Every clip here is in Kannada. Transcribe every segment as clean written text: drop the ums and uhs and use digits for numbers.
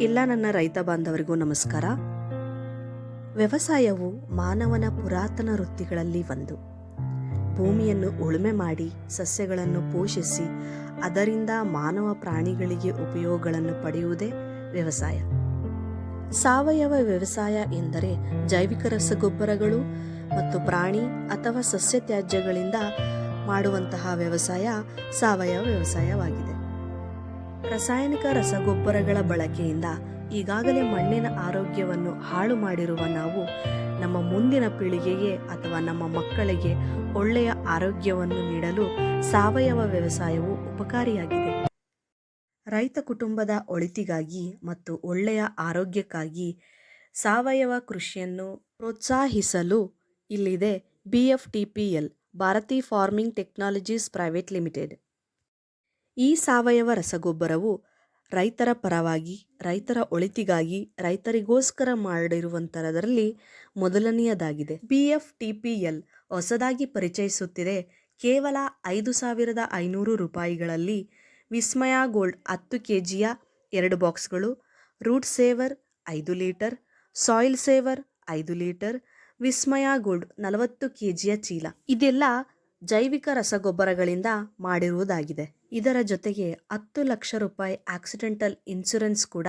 ಎಲ್ಲ ನನ್ನ ರೈತ ಬಾಂಧವರಿಗೂ ನಮಸ್ಕಾರ. ವ್ಯವಸಾಯವು ಮಾನವನ ಪುರಾತನ ವೃತ್ತಿಗಳಲ್ಲಿ ಒಂದು. ಭೂಮಿಯನ್ನು ಉಳುಮೆ ಮಾಡಿ ಸಸ್ಯಗಳನ್ನು ಪೋಷಿಸಿ ಅದರಿಂದ ಮಾನವ ಪ್ರಾಣಿಗಳಿಗೆ ಉಪಯೋಗಗಳನ್ನು ಪಡೆಯುವುದೇ ವ್ಯವಸಾಯ. ಸಾವಯವ ವ್ಯವಸಾಯ ಎಂದರೆ ಜೈವಿಕ ರಸಗೊಬ್ಬರಗಳು ಮತ್ತು ಪ್ರಾಣಿ ಅಥವಾ ಸಸ್ಯ ತ್ಯಾಜ್ಯಗಳಿಂದ ಮಾಡುವಂತಹ ವ್ಯವಸಾಯ ಸಾವಯವ ವ್ಯವಸಾಯವಾಗಿದೆ. ರಾಸಾಯನಿಕ ರಸಗೊಬ್ಬರಗಳ ಬಳಕೆಯಿಂದ ಈಗಾಗಲೇ ಮಣ್ಣಿನ ಆರೋಗ್ಯವನ್ನು ಹಾಳು ಮಾಡಿರುವ ನಾವು ನಮ್ಮ ಮುಂದಿನ ಪೀಳಿಗೆಗೆ ಅಥವಾ ನಮ್ಮ ಮಕ್ಕಳಿಗೆ ಒಳ್ಳೆಯ ಆರೋಗ್ಯವನ್ನು ನೀಡಲು ಸಾವಯವ ವ್ಯವಸಾಯವು ಉಪಕಾರಿಯಾಗಿದೆ. ರೈತ ಕುಟುಂಬದ ಒಳಿತಿಗಾಗಿ ಮತ್ತು ಒಳ್ಳೆಯ ಆರೋಗ್ಯಕ್ಕಾಗಿ ಸಾವಯವ ಕೃಷಿಯನ್ನು ಪ್ರೋತ್ಸಾಹಿಸಲು ಇಲ್ಲಿದೆ BFTPL, Bharti farming technologies private limited. ಈ ಸಾವಯವ ರಸಗೊಬ್ಬರವು ರೈತರ ಪರವಾಗಿ, ರೈತರ ಒಳಿತಿಗಾಗಿ, ರೈತರಿಗೋಸ್ಕರ ಮಾಡಿರುವಂಥದ್ರಲ್ಲಿ ಮೊದಲನೆಯದಾಗಿದೆ. BFTPL ಹೊಸದಾಗಿ ಪರಿಚಯಿಸುತ್ತಿದೆ. ಕೇವಲ 5,500 ರೂಪಾಯಿಗಳಲ್ಲಿ ವಿಸ್ಮಯ ಗೋಲ್ಡ್ 10 kgಯ 2 ಬಾಕ್ಸ್ಗಳು, root saver 5 litre, soil saver 5 litre, Vismaya gold 40 kgಯ ಚೀಲ. ಇದೆಲ್ಲ ಜೈವಿಕ ರಸಗೊಬ್ಬರಗಳಿಂದ ಮಾಡಿರುವುದಾಗಿದೆ. ಇದರ ಜೊತೆಗೆ 10 ಲಕ್ಷ ರೂಪಾಯಿ ಆಕ್ಸಿಡೆಂಟಲ್ ಇನ್ಶೂರೆನ್ಸ್ ಕೂಡ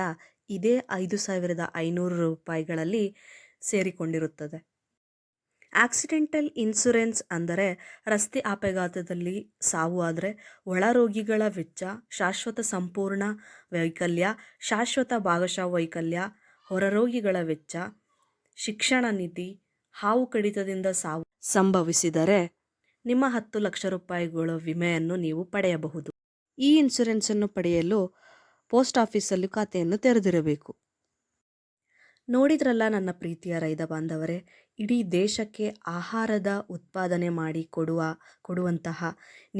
ಇದೇ 5,500 ರೂಪಾಯಿಗಳಲ್ಲಿ ಸೇರಿಕೊಂಡಿರುತ್ತದೆ. ಆಕ್ಸಿಡೆಂಟಲ್ ಇನ್ಶೂರೆನ್ಸ್ ಅಂದರೆ ರಸ್ತೆ ಅಪಘಾತದಲ್ಲಿ ಸಾವು ಆದರೆ ಒಳರೋಗಿಗಳ ವೆಚ್ಚ, ಶಾಶ್ವತ ಸಂಪೂರ್ಣ ವೈಕಲ್ಯ, ಶಾಶ್ವತ ಭಾಗಶಃ ವೈಕಲ್ಯ, ಹೊರರೋಗಿಗಳ ವೆಚ್ಚ, ಶಿಕ್ಷಣ ನಿಧಿ, ಹಾವು ಕಡಿತದಿಂದ ಸಾವು ಸಂಭವಿಸಿದರೆ ನಿಮ್ಮ 10 ಲಕ್ಷ ರೂಪಾಯಿಗಳ ವಿಮೆಯನ್ನು ನೀವು ಪಡೆಯಬಹುದು. ಈ ಇನ್ಶೂರೆನ್ಸನ್ನು ಪಡೆಯಲು ಪೋಸ್ಟ್ ಆಫೀಸಲ್ಲಿ ಖಾತೆಯನ್ನು ತೆರೆದಿರಬೇಕು. ನೋಡಿದ್ರಲ್ಲ ನನ್ನ ಪ್ರೀತಿಯ ರೈತ ಬಾಂಧವರೇ, ಇಡೀ ದೇಶಕ್ಕೆ ಆಹಾರದ ಉತ್ಪಾದನೆ ಮಾಡಿ ಕೊಡುವಂತಹ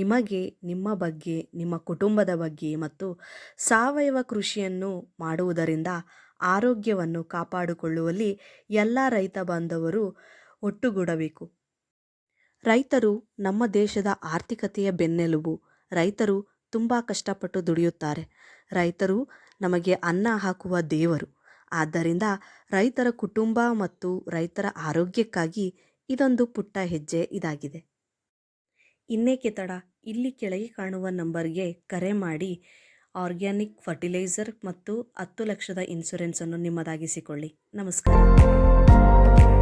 ನಿಮಗೆ, ನಿಮ್ಮ ಬಗ್ಗೆ, ನಿಮ್ಮ ಕುಟುಂಬದ ಬಗ್ಗೆ ಮತ್ತು ಸಾವಯವ ಕೃಷಿಯನ್ನು ಮಾಡುವುದರಿಂದ ಆರೋಗ್ಯವನ್ನು ಕಾಪಾಡಿಕೊಳ್ಳುವಲ್ಲಿ ಎಲ್ಲ ರೈತ ಬಾಂಧವರು ಒಟ್ಟುಗೂಡಬೇಕು. ರೈತರು ನಮ್ಮ ದೇಶದ ಆರ್ಥಿಕತೆಯ ಬೆನ್ನೆಲುಬು. ರೈತರು ತುಂಬ ಕಷ್ಟಪಟ್ಟು ದುಡಿಯುತ್ತಾರೆ. ರೈತರು ನಮಗೆ ಅನ್ನ ಹಾಕುವ ದೇವರು. ಆದ್ದರಿಂದ ರೈತರ ಕುಟುಂಬ ಮತ್ತು ರೈತರ ಆರೋಗ್ಯಕ್ಕಾಗಿ ಇದೊಂದು ಪುಟ್ಟ ಹೆಜ್ಜೆ ಇದಾಗಿದೆ. ಇನ್ನೇಕೆ ತಡ, ಇಲ್ಲಿ ಕೆಳಗೆ ಕಾಣುವ ನಂಬರ್ಗೆ ಕರೆ ಮಾಡಿ ಆರ್ಗ್ಯಾನಿಕ್ ಫರ್ಟಿಲೈಸರ್ ಮತ್ತು 10 ಲಕ್ಷದ ಇನ್ಶೂರೆನ್ಸನ್ನು ನಿಮ್ಮದಾಗಿಸಿಕೊಳ್ಳಿ. ನಮಸ್ಕಾರ.